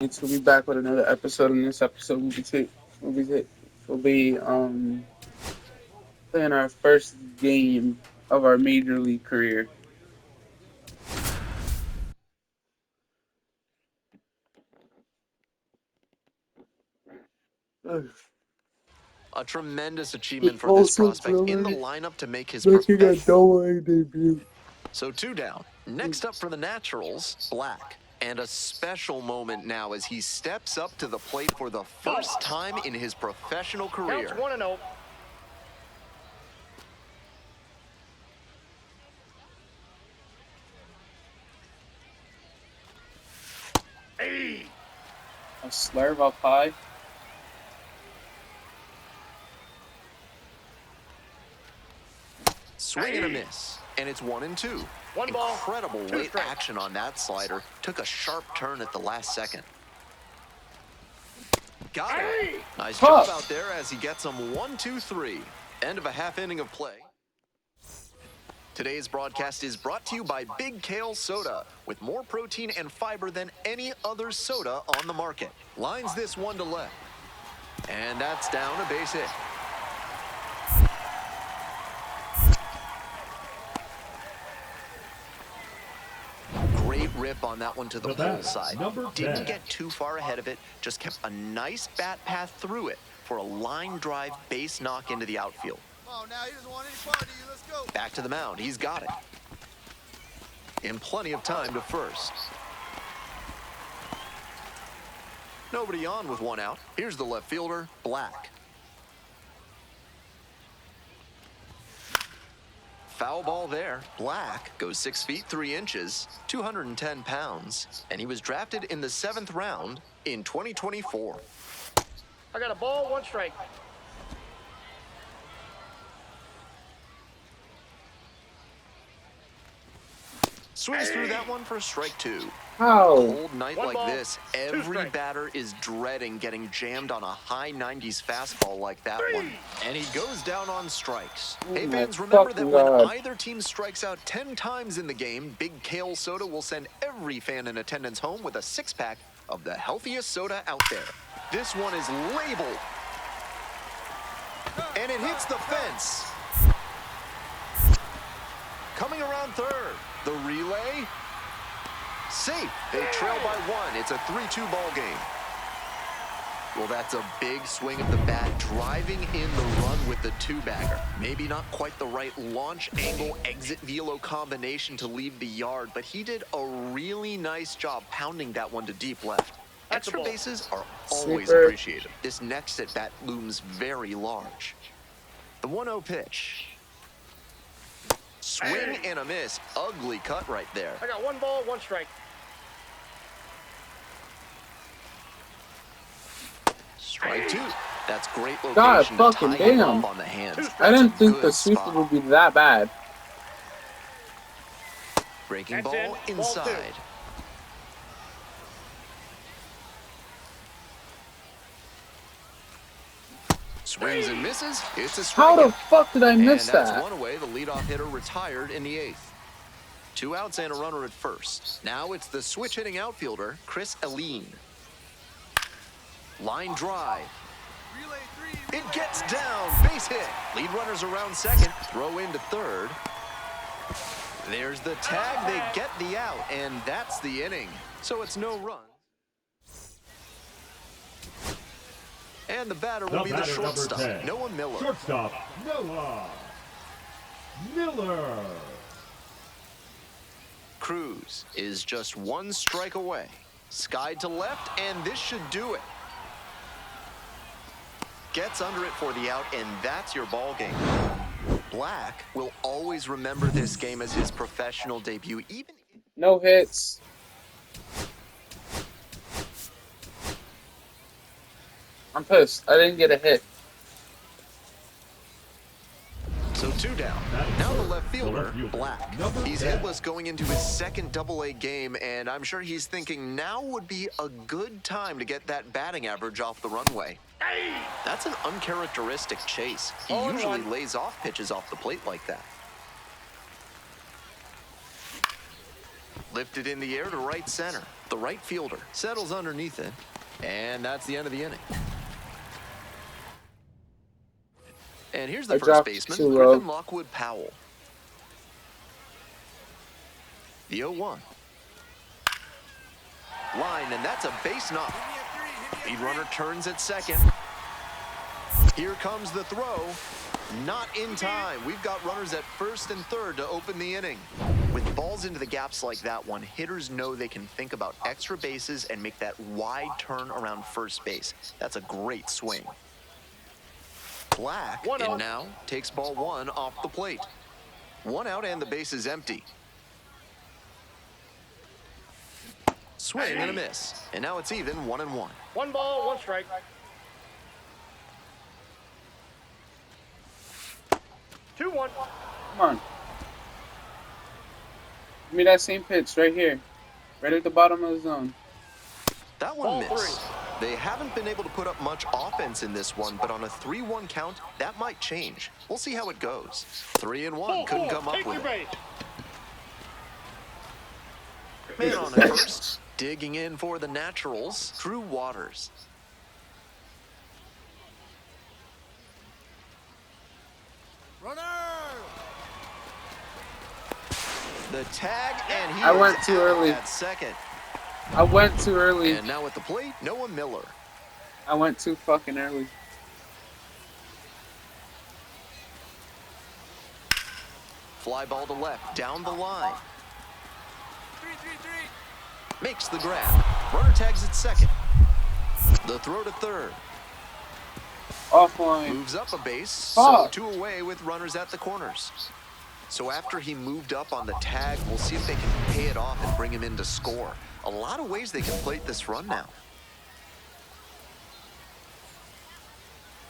We'll be back with another episode. In this episode, we'll be playing our first game of our major league career. Ugh. A tremendous It achievement for this also prospect in the Dillard lineup to make his making a professional. double-A debut. So 2 down. Next up for the Naturals, Black. And a special moment now as he steps up to the plate for the first time in his professional career. Counts 1-0. Hey. A slurve up high. Swing and a miss. And it's 1-2. One ball, Incredible 2 late strikes. action on that slider. Took a sharp turn at the last second. Got it. Hey. Nice Tough. job out there as he gets him 1-2-3. End of a half inning of play. Today's broadcast is brought to you by Big Kale Soda, with more protein and fiber than any other soda on the market. Lines this one to left. And that's down a base hit. Great rip on that one to the pole side. Didn't get too far ahead of it, just kept a nice bat path through it for a line drive base knock into the outfield. Oh, now he doesn't want any part of you. Let's go. Back to the mound. He's got it. In plenty of time to first. Nobody on with 1 out. Here's the left fielder, Black. Foul ball there. Black goes 6 feet 3 inches, 210 pounds, and he was drafted in the 7th round in 2024. I got a ball, 1 strike. Swings through that one for strike 2. How? Cold night One like ball, this, 2 every strikes. batter is dreading getting jammed on a high 90s fastball like that one. And he goes down on strikes. Hey my fans, remember that fucking when God. either team strikes out 10 times in the game, Big Kale Soda will send every fan in attendance home with a 6-pack of the healthiest soda out there. This one is labeled. And it hits the fence. Coming around third, the relay. Safe. They trail by 1. It's a 3-2 ball game. Well, that's a big swing of the bat, driving in the run with the 2-bagger. Maybe not quite the right launch angle exit velo combination to leave the yard, but he did a really nice job pounding that one to deep left. That's a Extra ball. bases are always Sweeper. appreciated. This next at bat looms very large. The 1-0 pitch. Swing and a miss. Ugly cut right there. I got 1 ball, 1 strike. Strike 2. That's great God location to fucking tie him damn. up on the hands. I didn't think the Good sweeper spot. would be that bad. Breaking That's ball in. Ball 2. inside. Swings and misses. It's a How the strikeout. fuck did I And miss that's that? one away. The leadoff hitter retired in the 8th. 2 outs and a runner at first. Now it's the switch hitting outfielder, Chris Aline. Line drive. Relay 3. It gets down. Base hit. Lead runners around second. Throw into third. There's the tag. They get the out, and that's the inning. So it's no run. And the batter will be the batter, number shortstop, 10. Noah Miller. Shortstop, Noah Miller. Cruz is just 1 strike away. Skied to left, and this should do it. Gets under it for the out, and that's your ball game. Black will always remember this game as his professional debut, even if No hits. I'm pissed. I didn't get a hit. So 2 down. Now the left fielder, Black. He's hitless going into his 2nd Double-A game, and I'm sure he's thinking now would be a good time to get that batting average off the runway. That's an uncharacteristic chase. He Oh, usually one. lays off pitches off the plate like that. Lifted in the air to right center. The right fielder settles underneath it, and that's the end of the inning. And here's the first dropped baseman, too low. Griffin Lockwood Powell. The 0-1. Line, and that's a base knock. Lead runner turns at second. Here comes the throw. Not in time. We've got runners at first and third to open the inning. With balls into the gaps like that one, hitters know they can think about extra bases and make that wide turn around first base. That's a great swing. Black in now takes ball one off the plate. 1 out and the base is empty. Swing and a miss. And now it's even 1-1. 1 ball, 1 strike. 2-1. Come on. Give me that same pitch right here. Right at the bottom of the zone. That one missed. They haven't been able to put up much offense in this one, but on a 3-1 count, that might change. We'll see how it goes. 3-1, couldn't come up with it. Man on at first, digging in for the Naturals, Drew Waters. Runner! The tag, and he I went is too out early. at second. I went too early. And now at the plate, Noah Miller. I went too fucking early. Fly ball to left, down the line. 3-3-3. Makes the grab. Runner tags at second. The throw to third. Offline. Moves up a base, so Fuck. 2 away with runners at the corners. So after he moved up on the tag, we'll see if they can pay it off and bring him in to score. A lot of ways they can plate this run now.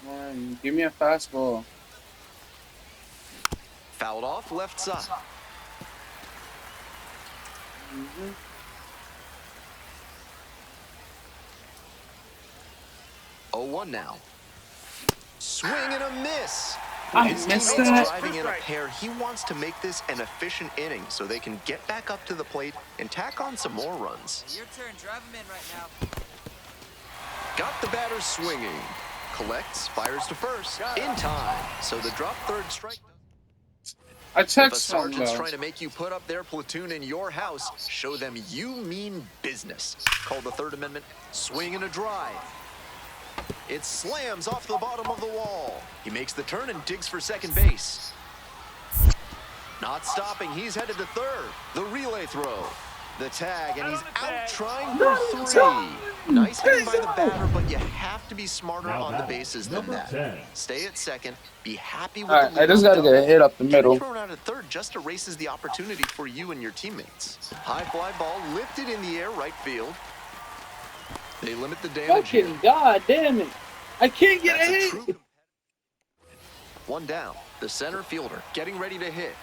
Come on, give me a fastball. Fouled off left side. Mm-hmm. 0-1 now. Swing and a miss. I His missed teammates that. driving in a pair. He wants to make this an efficient inning so they can get back up to the plate and tack on some more runs. Your turn. Drive him in right now. Got the batter swinging. Collects, fires to first. In time. So the drop third strike. I If checked a some sergeant's though. trying to make you put up their platoon in your house, show them you mean business. Call the Third Amendment, swing and a drive. It slams off the bottom of the wall. He makes the turn and digs for second base. Not stopping, he's headed to third. The relay throw. The tag, and he's out trying for 3. Nice hitting by the batter, but you have to be smarter Now on the batting, bases than number that. 10. Stay at second, be happy with Alright, the I just leadoff gotta get a double. hit up the middle. Thrown out at third just erases the opportunity for you and your teammates. High fly ball lifted in the air right field. They limit the damage here. Fucking god damn it. I can't get That's a a hit. true. One down. The center fielder getting ready to hit.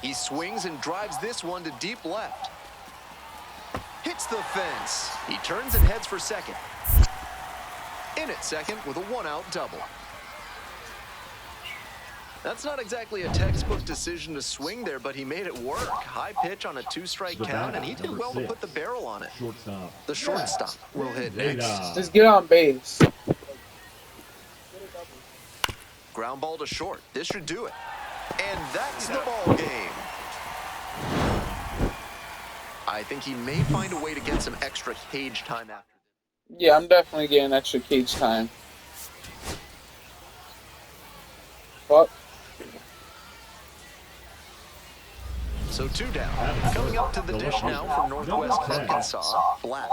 He swings and drives this one to deep left. Hits the fence. He turns and heads for second. In at second with a 1-out double. That's not exactly a textbook decision to swing there, but he made it work. High pitch on a 2-strike The count, batter, and he did number well to 6. put the barrel on it. Shortstop. The shortstop will hit next. Let's get on base. Ground ball to short. This should do it. And that's the ball game. I think he may find a way to get some extra cage time after. Yeah, I'm definitely getting extra cage time. Fuck. So 2 down. Coming up to the dish now from Northwest Arkansas, Black.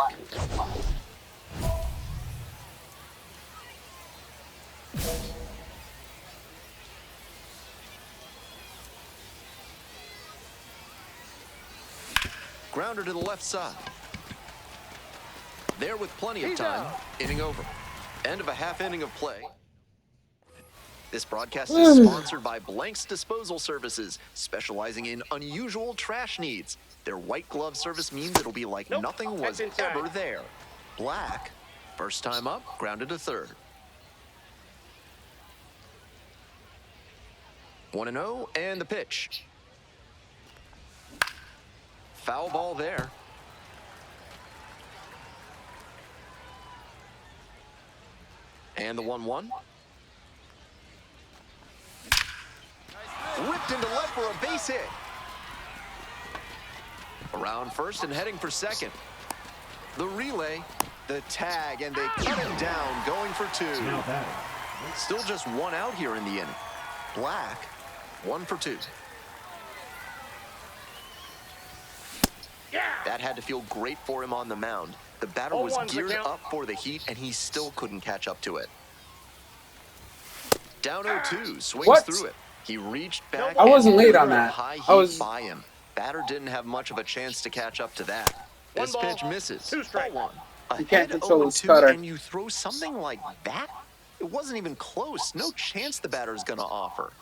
Grounder to the left side. There with plenty of time. Inning over. End of a half inning of play. This broadcast is sponsored by Blank's Disposal Services, specializing in unusual trash needs. Their white glove service means it'll be like nothing was that's inside. ever there. Black, first time up, grounded to third. 1-0, and the pitch. foul ball there. And the 1-1. Ripped into left for a base hit. Around first and heading for second. The relay, the tag, and they cut him down, going for 2. Now batting. Still just 1 out here in the inning. Black, 1 for 2. That had to feel great for him on the mound. The batter was 0-1's the geared count. up for the heat, and he still couldn't catch up to it. Down 0-2, swings What? through it. He reached back. I wasn't and late on threw a that. high heat I was- by him. Batter didn't have much of a chance to catch up to that. One This ball, pitch misses. 2 strikes. Ball 1. You can't Ahead control his 0-2, cutter. and you throw something like that? It wasn't even close. No chance the batter's going to offer.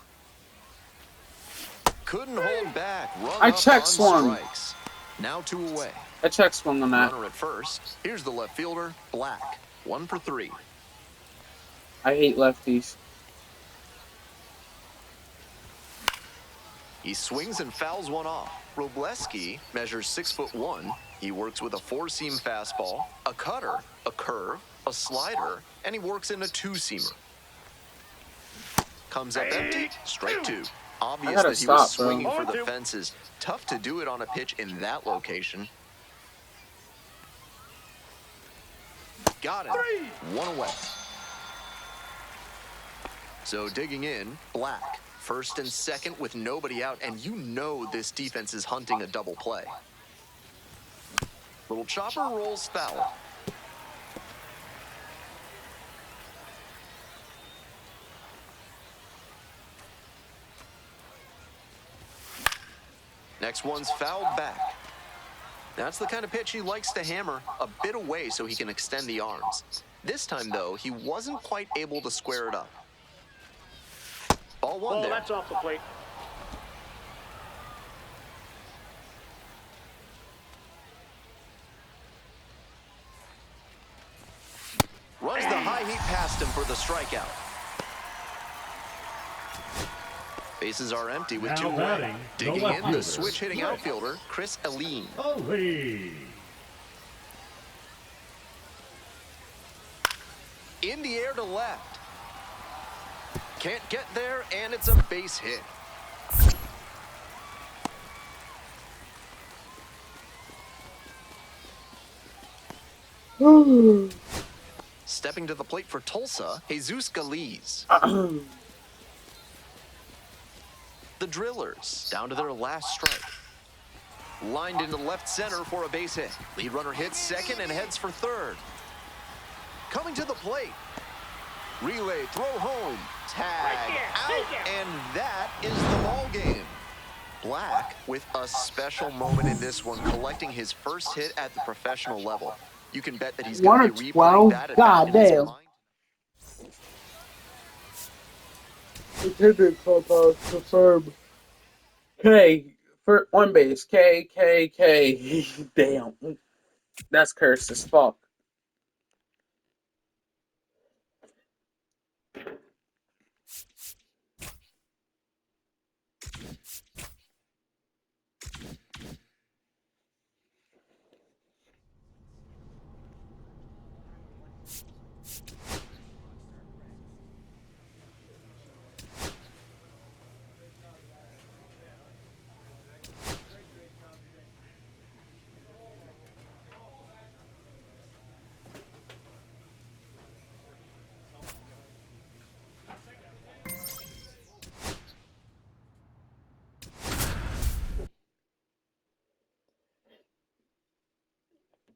Couldn't hold back. Run I up check on swung. strikes. Now 2 away. I check swung on that. Runner at first. Here's the left fielder, Black. 1 for 3. I hate lefties. He swings and fouls one off. Robleski measures 6'1". He works with a 4-seam fastball, a cutter, a curve, a slider, and he works in a 2-seamer. Comes up empty, strike 2. Obvious gotta that he was stop, bro. swinging for the 0-2. fences. Tough to do it on a pitch in that location. Got it. 1 away. So digging in, Black. First and second with nobody out, and you know this defense is hunting a double play. Little chopper rolls foul. Next one's fouled back. That's the kind of pitch he likes to hammer a bit away so he can extend the arms. This time, though, he wasn't quite able to square it up. Ball 1 Ball, there. that's off the plate. Runs the high heat past him for the strikeout. Bases are empty with Now 2 away. batting, the Digging left in, the fielder. switch-hitting outfielder, Chris Aline. Away. In the air to left. Can't get there, and it's a base hit. Stepping to the plate for Tulsa, Jesus Galiz. The Drillers, down to their last strike. Lined into left center for a base hit. Lead runner hits second and heads for third. Coming to the plate. Relay, throw home, tag, out, and that is the ball game. Black with a special moment in this one, collecting his first hit at the professional level. You can bet that he's going to be replaying that at bat in his mind. Intended confirm. K for on base. K. Damn, that's cursed as fuck.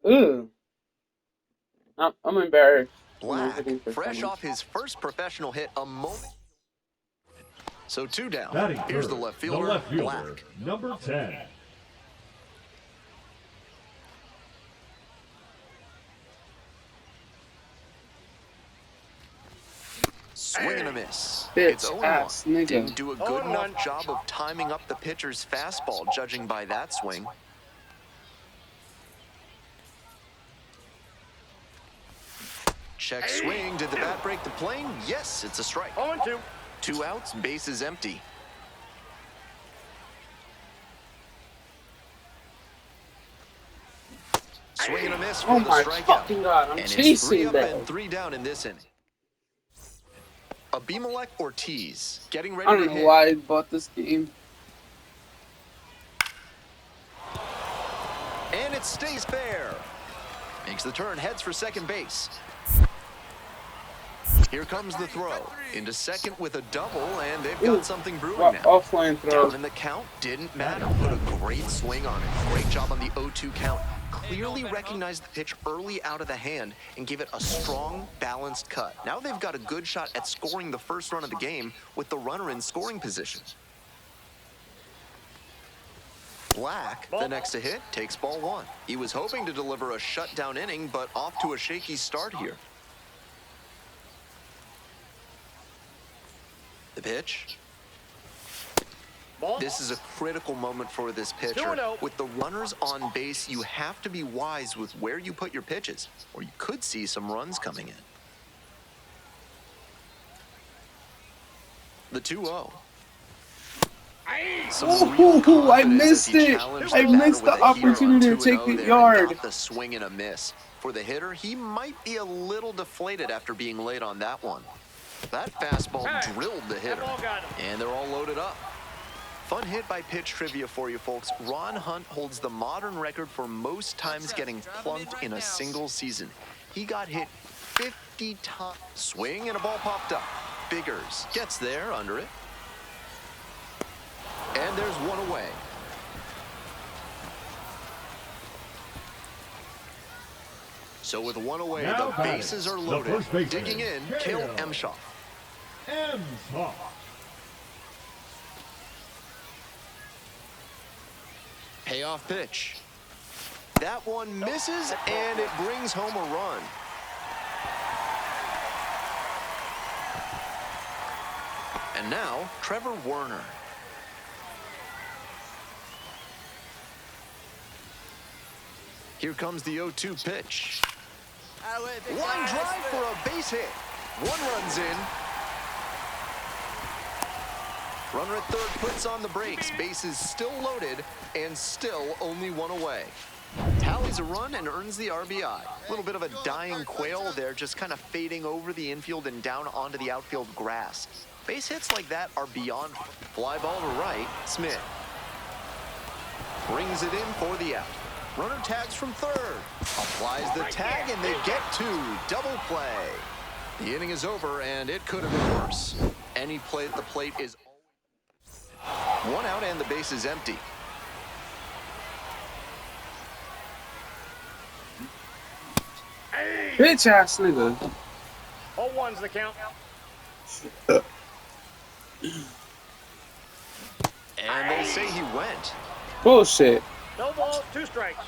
Ooh. I'm embarrassed. Black, fresh off his first professional hit a moment. So 2 down. Batting Here's third, the left fielder, Black. number 10. Swing and a miss. Bitch It's 0-1. ass nigga. Didn't do a good 0-1. enough job of timing up the pitcher's fastball, judging by that swing. Check swing. Did the bat break the plane? Yes, it's a strike. 0-2. 2 outs, bases empty. Swing and a miss Oh for the my strikeout. fucking god, I'm And it's chasing 3 up that. and 3 down in this inning. Abimelech Ortiz getting I ready to don't know hit. why I bought this game. And it stays fair. Makes the turn, heads for second base. Here comes the throw. Into second with a double, and they've got something brewing now. Offline throw. Down in the count, didn't matter. Put a great swing on it. Great job on the 0-2 count. Clearly recognized the pitch early out of the hand and gave it a strong, balanced cut. Now they've got a good shot at scoring the first run of the game with the runner in scoring position. Black, the next to hit, takes ball 1. He was hoping to deliver a shutdown inning, but off to a shaky start here. The pitch. Ball. This is a critical moment for this pitcher. 2-0. With the runners on base, you have to be wise with where you put your pitches, or you could see some runs coming in. The 2-0. Ooh, I missed it. I missed the opportunity to take the yard. The swing and a miss. For the hitter, he might be a little deflated after being late on that one. That fastball drilled the hitter, and they're all loaded up. Fun hit by pitch trivia for you folks. Ron Hunt holds the modern record for most times getting plunked in a single season. He got hit 50 times. Swing and a ball popped up. Biggers gets there under it. And there's one away. So with one away, Now the bases are the loaded. first baseman, Digging in, Kale Emshoff. Emshoff. Payoff pitch. That one misses, and it brings home a run. And now, Trevor Werner. Here comes the 0-2 pitch. Line drive for a base hit. One runs in. Runner at third puts on the brakes. Bases still loaded and still only one away. Tallies a run and earns the RBI. A little bit of a dying quail there, just kind of fading over the infield and down onto the outfield grass. Base hits like that are beyond. Fly ball to right, Smith. Brings it in for the out. Runner tags from third. Applies the tag and they get two. Double play. The inning is over and it could have been worse. Any play at the plate is one out and the base is empty. Bitch ass nigga. 0-1's the count. And they say he went. Bullshit. No balls, 2 strikes.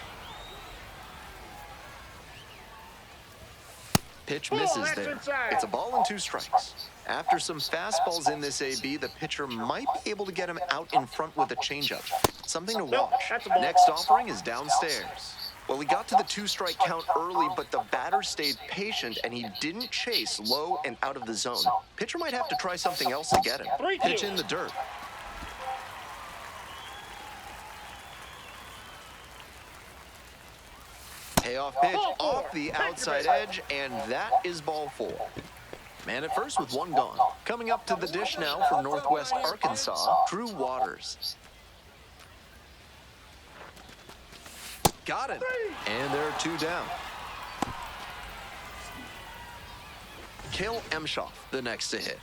Pitch Ball, misses that's there. inside. It's a ball and 2 strikes. After some fastballs in this AB, the pitcher might be able to get him out in front with a changeup. Something to Nope, watch. that's a ball. Next offering is downstairs. Well, he got to the 2-strike count early, but the batter stayed patient, and he didn't chase low and out of the zone. Pitcher might have to try something else to get him. 3-2. Pitch in the dirt. Payoff pitch Ball 4. off the outside edge, and that is ball 4. Man at first with one gone. Coming up to the dish now from Northwest Arkansas, Drew Waters. Got it. And there are 2 down. Kale Emshoff, the next to hit.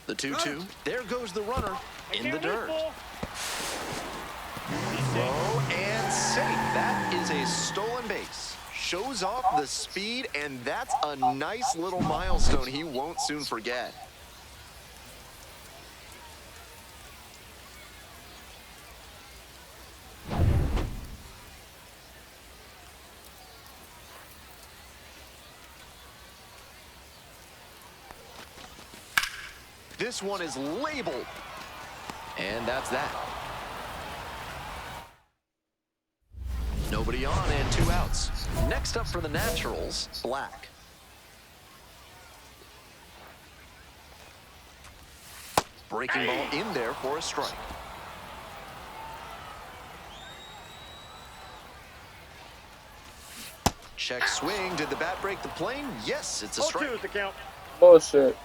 The 2-2. There goes the runner in the dirt. Throw and safe. That is a stolen base. Shows off the speed, and that's a nice little milestone he won't soon forget. This one is labeled. And that's that. Nobody on and 2 outs. Next up for the Naturals, Black. Breaking ball in there for a strike. Check swing. Did the bat break the plane? Yes, it's a 0-2 strike. is the count. Bullshit.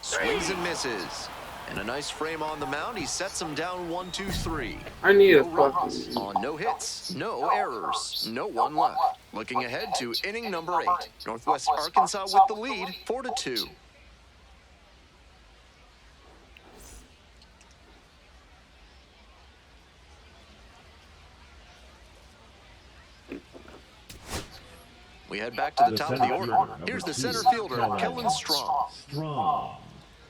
Swings and misses. And a nice frame on the mound. He sets him down 1-2-3. I need a No runs fucking. on no hits, no errors, no one left. Looking ahead to inning number 8. Northwest Arkansas with the lead, 4-2. We head back to the top of the order. Here's the center fielder, Kellen Strong. Strong.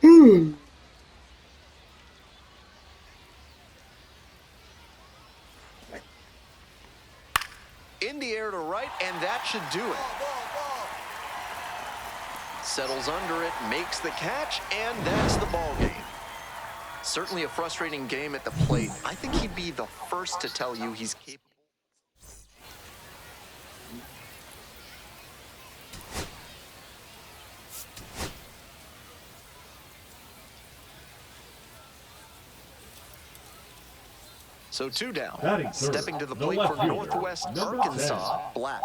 In the air to right, and that should do it. Settles under it, makes the catch, and that's the ball game. Certainly a frustrating game at the plate. I think he'd be the first to tell you he's capable. So 2 down. Batting third, Stepping to the the plate left for fielder, Northwest number Arkansas, 10. Black.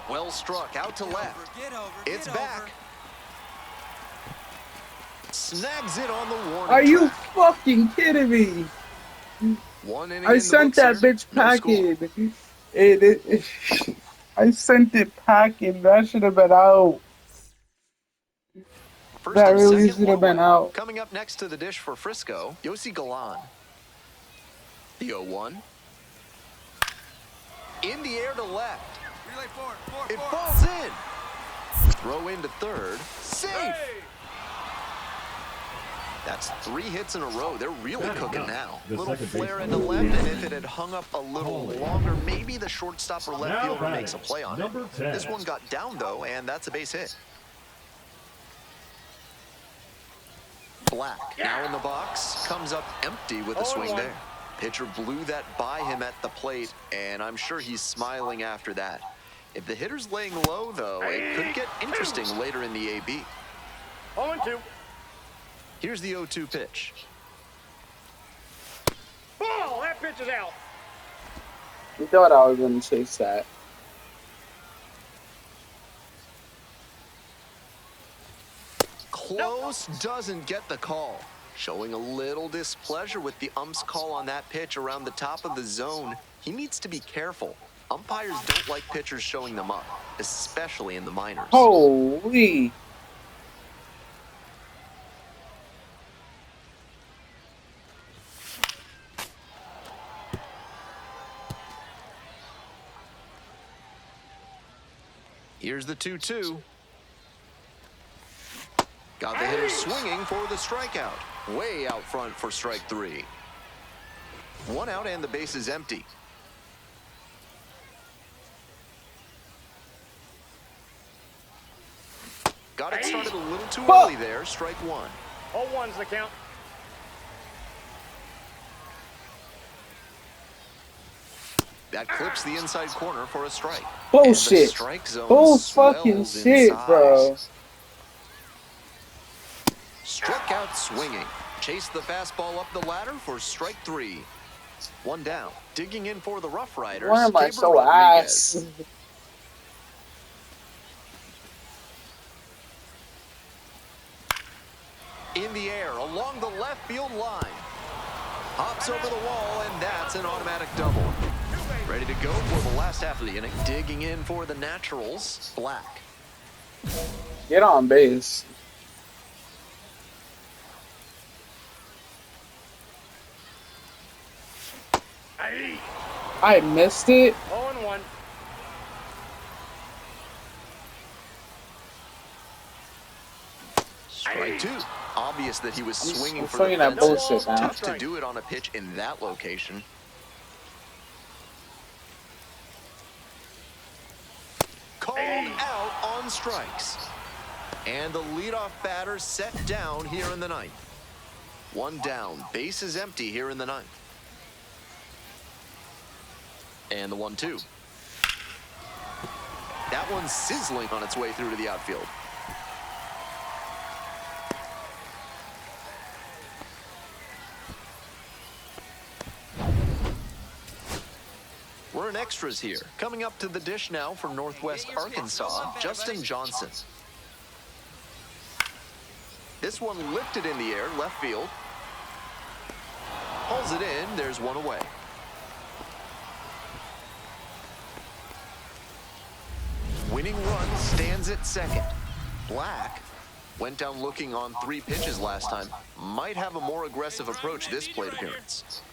Well struck, out to left. Get over. It's get back. Over. Snags it on the warning Are you track. fucking kidding me? One inning I in the sent books that here. bitch No score. packing. I sent it packing. That should have been out. First That and really second, should have one been away. out. Coming up next to the dish for Frisco, Yossi Galan. The 0-1. In the air to left. Relay forward. Forward. It forward. falls in. Throw into third. Safe. That's 3 hits in a row. They're really Batting cooking up, now. the Little second flare baseman. into left, and if it had hung up a little Holy. longer, maybe the shortstop or left Now fielder batting, makes a play on it. number 10. This one got down, though, and that's a base hit. Black, now in the box, comes up empty with a swing 0-1. there. Pitcher blew that by him at the plate, and I'm sure he's smiling after that. If the hitter's laying low, though, it could get interesting later in the AB. 0-2. Here's the 0-2 pitch. Ball! That pitch is out. You thought I was gonna chase that. Close, doesn't get the call. Showing a little displeasure with the ump's call on that pitch around the top of the zone. He needs to be careful. Umpires don't like pitchers showing them up, especially in the minors. Holy. Here's the 2-2. Got the hitter swinging for the strikeout. Way out front for strike 3. 1 out and the base is empty. Got it started a little too early there. Strike 1. 0-1's the count. That clips the inside corner for a strike. Bullshit. And the strike zone Bull fucking swells in shit, bro. size. Struck out swinging. Chased the fastball up the ladder for strike 3. 1 down. Digging in for the Rough Riders. Why am I Gabriel so Rodriguez. ass? In the air along the left field line. Hops over the wall, and that's an automatic double. Ready to go for the last half of the inning. Digging in for the Naturals, Black. Get on base. I missed it. 0-1. Strike 2. Obvious that he was swinging I'm for the swinging that fences. bullshit now. Tough to do it on a pitch in that location. Called out on strikes. And the leadoff batter set down here in the ninth. 1 down. Base is empty here in the ninth. And the 1-2. That one's sizzling on its way through to the outfield. We're in extras here. Coming up to the dish now from Northwest Arkansas, Justin Johnson. This one lifted in the air, left field. Hauls it in, there's one away. Winning run stands at second. Black went down looking on 3 pitches last time. Might have a more aggressive approach this plate appearance.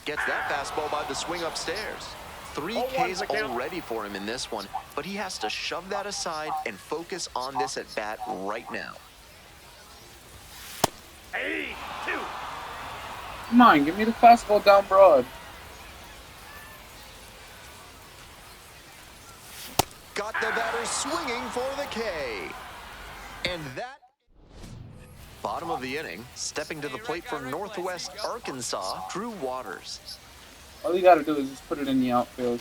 Gets that fastball by the swing upstairs. 3 Ks already for him in this one, but he has to shove that aside and focus on this at bat right now. ep2. Come on, give me the fastball down broad. Got the batter swinging for the K. And that... Bottom of the inning, stepping to the plate from Northwest Arkansas, Drew Waters. All you gotta do is just put it in the outfield.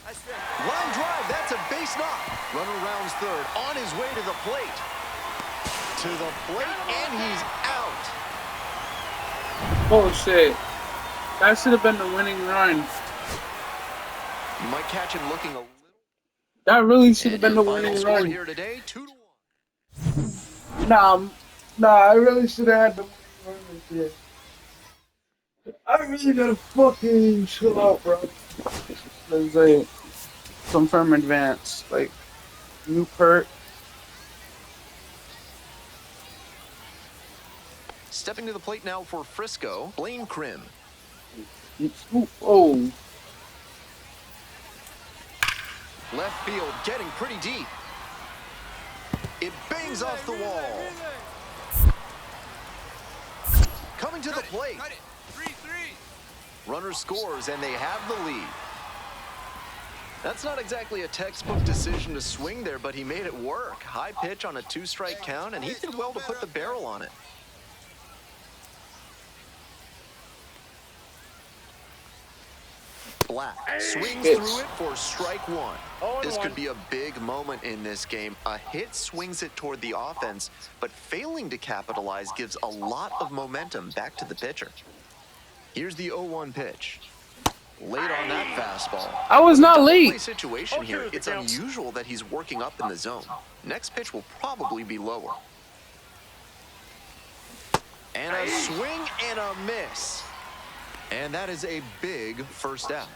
Line drive, that's a base knock. Runner rounds third, on his way to the plate. To the plate, and he's out. Bullshit. That should have been the winning run. You might catch him looking a little... That really should have been the final winning score run. here today, 2-1. Nah, I really should have had the winning run this year. I really gotta fucking chill out, bro. There's a confirm advance, like new perk. Stepping to the plate now for Frisco, Blaine Krim. Ooh, oh, Left field getting pretty deep. It bangs off the wall. Coming to the plate. 3-3. Runner scores, and they have the lead. That's not exactly a textbook decision to swing there, but he made it work. High pitch on a 2-strike count, and he did well to put the barrel on it. Black swings through it for strike 1. This could be a big moment in this game. A hit swings it toward the offense, but failing to capitalize gives a lot of momentum back to the pitcher. Here's the 0-1 pitch. Late on that fastball. I was not late. Situation here. It's unusual that he's working up in the zone. Next pitch will probably be lower. And a swing and a miss. And that is a big first out.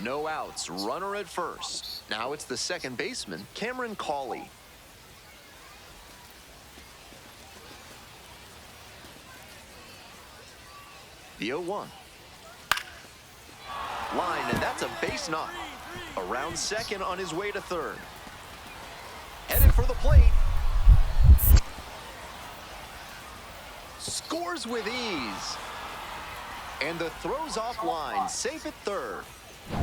No outs, runner at first. Now it's the second baseman, Cameron Cawley. The 0-1. Line, and that's a base knock. Around second on his way to third. Headed for the plate. Scores with ease. And the throw's offline, safe at third.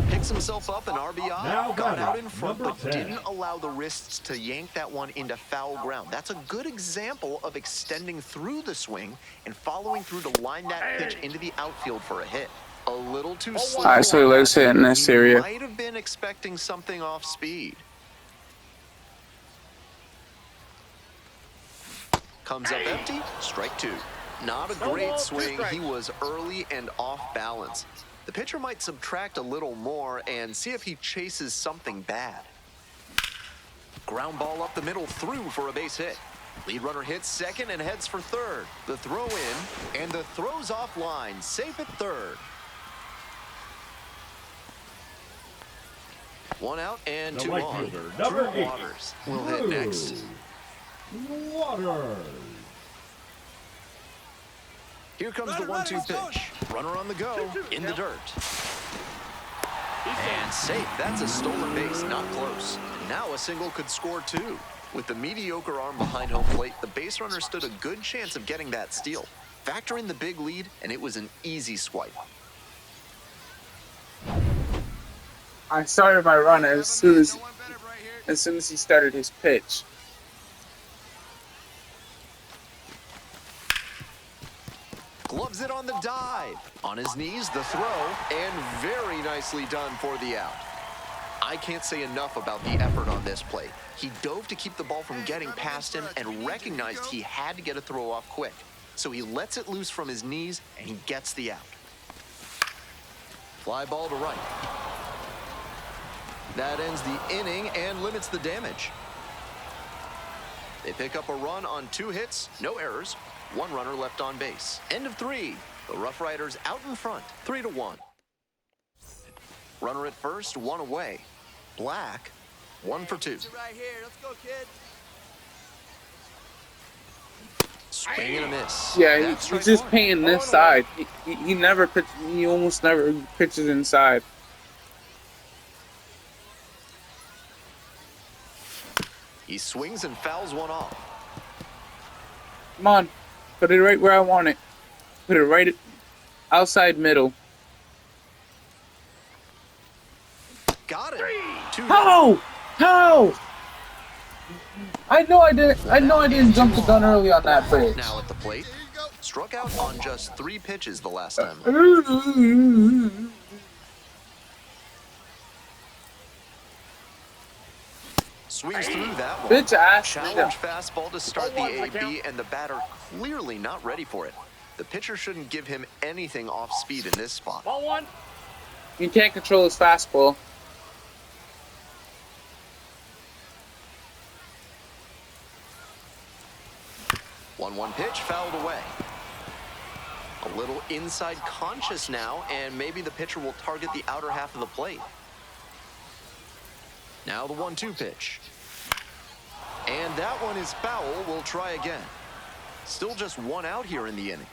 Picks himself up an RBI, got out in front, but didn't allow the wrists to yank that one into foul ground. That's a good example of extending through the swing and following through to line that pitch into the outfield for a hit. A little too slow. Alright, so let's hit in this area. Might have been expecting something off speed. Comes up empty, strike 2. Not a great swing. He was early and off balance. The pitcher might subtract a little more and see if he chases something bad. Ground ball up the middle through for a base hit. Lead runner hits second and heads for third. The throw in, and the throw's offline, safe at third. One out and The 2 right on. fielder, number Drew 8, Waters will hit next. Waters. Here comes the 1-2 pitch. Runner on the go, in the dirt. And safe. That's a stolen base, not close. Now a single could score 2. With the mediocre arm behind home plate, the base runner stood a good chance of getting that steal. Factor in the big lead, and it was an easy swipe. I started my run as soon as he started his pitch. Gloves it on the dive. On his knees, the throw, and very nicely done for the out. I can't say enough about the effort on this play. He dove to keep the ball from getting past him and recognized he had to get a throw off quick. So he lets it loose from his knees, and he gets the out. Fly ball to right. That ends the inning and limits the damage. They pick up a run on 2 hits, no errors, 1 runner left on base. End of 3. The Rough Riders out in front, 3-1. Runner at first, 1 away. Black, 1 for 2. Right here. Let's go, kid. Swing and a miss. Yeah, That's he's strike just 1. paying this side. He never pitch. He almost never pitches inside. He swings and fouls 1 off. Come on, put it right where I want it. Put it right outside middle. Got it. 2 How? How? I know I didn't jump the gun early on that pitch. Now at the plate. Struck out on just 3 pitches the last time. Swings through that one. Bitch ass. Challenge fastball to start the AB, and the batter clearly not ready for it. The pitcher shouldn't give him anything off speed in this spot. Ball 1. You can't control his fastball. One pitch fouled away. A little inside conscious now, and maybe the pitcher will target the outer half of the plate. Now the 1-2 pitch. And that one is foul. We'll try again. Still just 1 out here in the inning.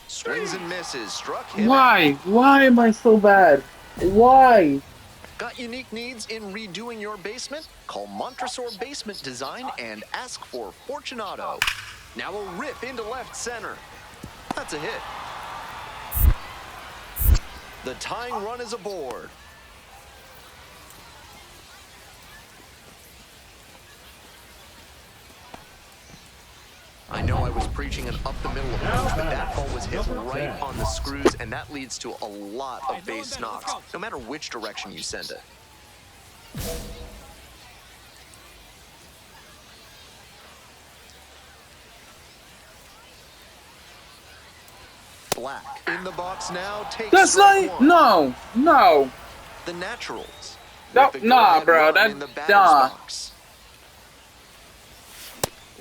Swings and misses. Struck him. Why? Why am I so bad? Why? Got unique needs in redoing your basement? Call Montresor Basement Design and ask for Fortunato. Now a rip into left center. That's a hit. The tying run is aboard. I know I was preaching an up-the-middle approach, but that ball was hit right on the screws, and that leads to a lot of base knocks, no matter which direction you send it. Black in the box now. Takes That's strike like 1. no. The Naturals. No, with the nah, go-ahead bro, run that- in the batter's nah. box.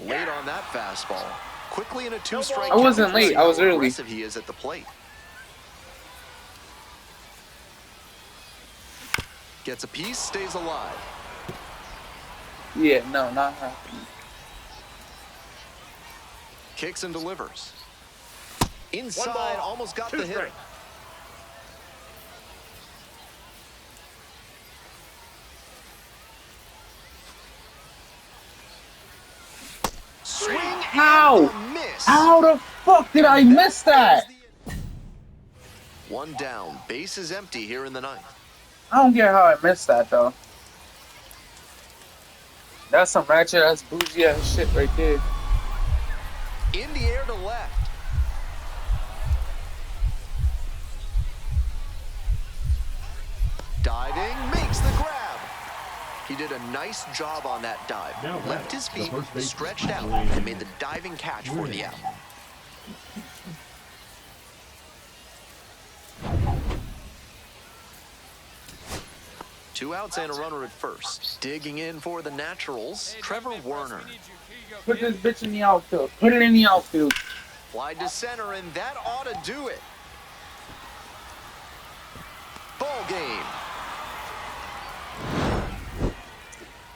Late on that fastball. Quickly in a 2-strike. I wasn't count. late, See I was how early. aggressive he is at the plate. Gets a piece, stays alive. Yeah, no, not happening. Kicks and delivers. 1 Inside, ball, almost got 2 the hit. strikes. Swing How? and a miss. How the fuck did I miss that? 1 down. Base is empty here in the 9th. I don't get how I missed that though. That's some ratchet ass bougie ass shit right there. In the air to left. Diving, makes the grab. He did a nice job on that dive. Now Left his the feet, first baseman, stretched out, Lane. and made the diving catch for the out. Two outs and a runner at first. Digging in for the Naturals, Trevor Werner. Put this bitch in the outfield. Put it in the outfield. Wide to center, and that ought to do it. Ball game.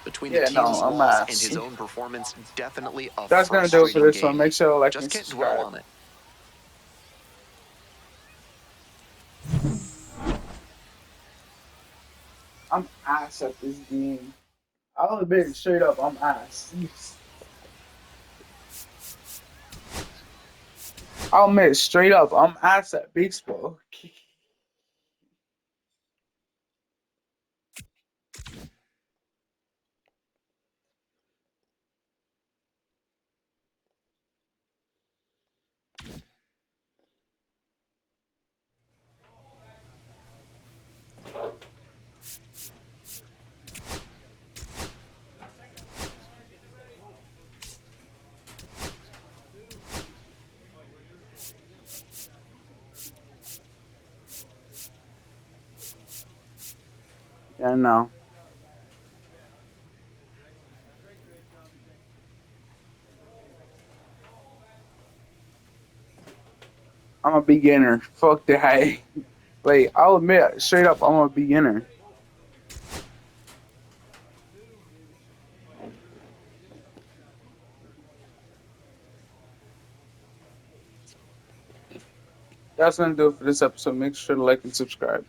Between the Yeah, team's no, I'm loss not. and his own performance, definitely a That's gonna do it for frustrating this one. game. Make sure to like Just and can't dwell subscribe. on it. I'm ass at this game. I'll admit it straight up, I'm ass. I'll admit it straight up, I'm ass at baseball. Yeah, no. I'm a beginner. Fuck that. Like, I'll admit straight up, I'm a beginner. That's gonna do it for this episode. Make sure to like and subscribe.